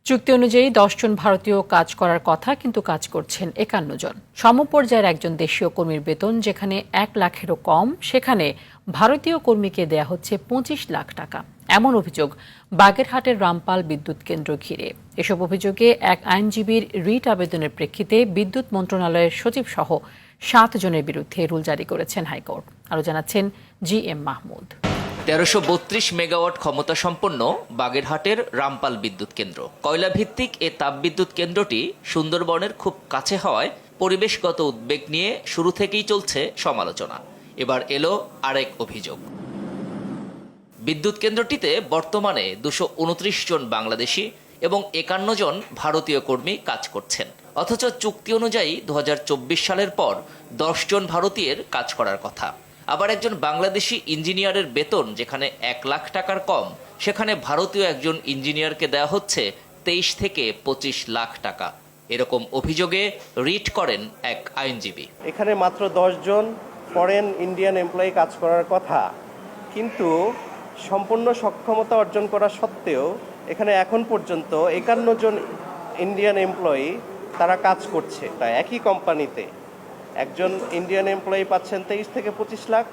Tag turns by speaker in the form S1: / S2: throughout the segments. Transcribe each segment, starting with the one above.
S1: চুক্তি অনুযায়ী 10 জন ভারতীয় কাজ করার কথা, কিন্তু কাজ করছেন 51 জন। সমপর্যায়ের একজন দেশীয় কর্মীর বেতন যেখানে 1 লাখেরও কম, সেখানে ভারতীয় কর্মীকে দেয়া হচ্ছে 25 লাখ টাকা। এমন অভিযোগ বাগেরহাটের রামপাল বিদ্যুৎ কেন্দ্র ঘিরে। এসব অভিযোগে এক আইনজীবীর রিট আবেদনের প্রেক্ষিতে বিদ্যুৎ মন্ত্রণালয়ের সচিব সহ 7 জনের বিরুদ্ধে রুল জারি করেছেন হাইকোর্ট। আরও জানাচ্ছেন GM মাহমুদ।
S2: 1332 মেগাওয়াট ক্ষমতা সম্পন্ন বাগেরহাটের রামপাল বিদ্যুৎ কেন্দ্র। কয়লা ভিত্তিক এ তাপবিদ্যুৎ কেন্দ্রটি সুন্দরবনের খুব কাছে হওয়ায় পরিবেশগত উদ্বেগ নিয়ে শুরু থেকেই চলছে সমালোচনা। এবার এলো আরেক অভিযোগ। বিদ্যুৎ কেন্দ্রটিতে বর্তমানে 229 জন বাংলাদেশি এবং 51 জন ভারতীয় কর্মী কাজ করছেন, অথচ চুক্তি অনুযায়ী 2024 সালের পর 10 জন ভারতীয়ের কাজ করার কথা। আবার একজন বাংলাদেশি ইঞ্জিনিয়ারের বেতন যেখানে 1 লাখ টাকার কম, সেখানে ভারতীয় একজন ইঞ্জিনিয়ারকে দেওয়া হচ্ছে 23 থেকে 25 লাখ টাকা। এরকম অভিযোগে রিট করেন এক আইনজীবী।
S3: এখানে মাত্র 10 জন ফরেন ইন্ডিয়ান এমপ্লয়ি কাজ করার কথা, কিন্তু সম্পূর্ণ সক্ষমতা অর্জন করা সত্ত্বেও এখানে এখন পর্যন্ত 51 জন ইন্ডিয়ান এমপ্লয়ি তারা কাজ করছে। তাই একই কোম্পানিতে একজন ইন্ডিয়ান এমপ্লয়ি পাচ্ছেন 23 থেকে 25 লাখ,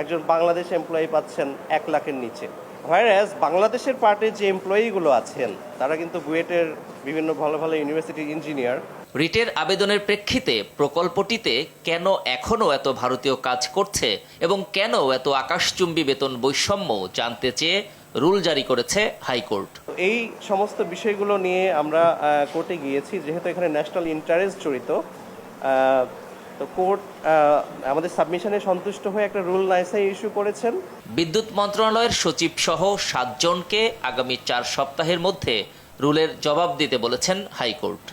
S3: একজন বাংলাদেশ এমপ্লয়ি পাচ্ছেন 1 লাখের নিচে। হোয়ারএজ বাংলাদেশের পার্টে যে এমপ্লয়িগুলো আছেন তারা কিন্তু বুয়েটের বিভিন্ন ভালো ভালো ইউনিভার্সিটির ইঞ্জিনিয়ার।
S2: রিটের আবেদনের প্রেক্ষিতে প্রকল্পটিতে কেন এখনও এত ভারতীয় কাজ করছে এবং কেন এত আকাশচুম্বী বেতন বৈষম্য জানতে চেয়ে রুল জারি করেছে হাইকোর্ট।
S3: এই সমস্ত বিষয়গুলো নিয়ে আমরা কোর্টে গিয়েছি, যেহেতু এখানে ন্যাশনাল ইন্টারেস্ট জড়িত। তো কোর্ট আমাদের সাবমিশনে সন্তুষ্ট হয়ে একটা রুল নাইসে ইস্যু করেছেন।
S2: বিদ্যুৎ মন্ত্রণালয়ের সচিব সহ 7 জনকে আগামী 4 সপ্তাহের মধ্যে রুলের জবাব দিতে বলেছেন high court.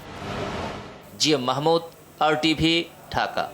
S2: GM Mahmud, RTV, Dhaka.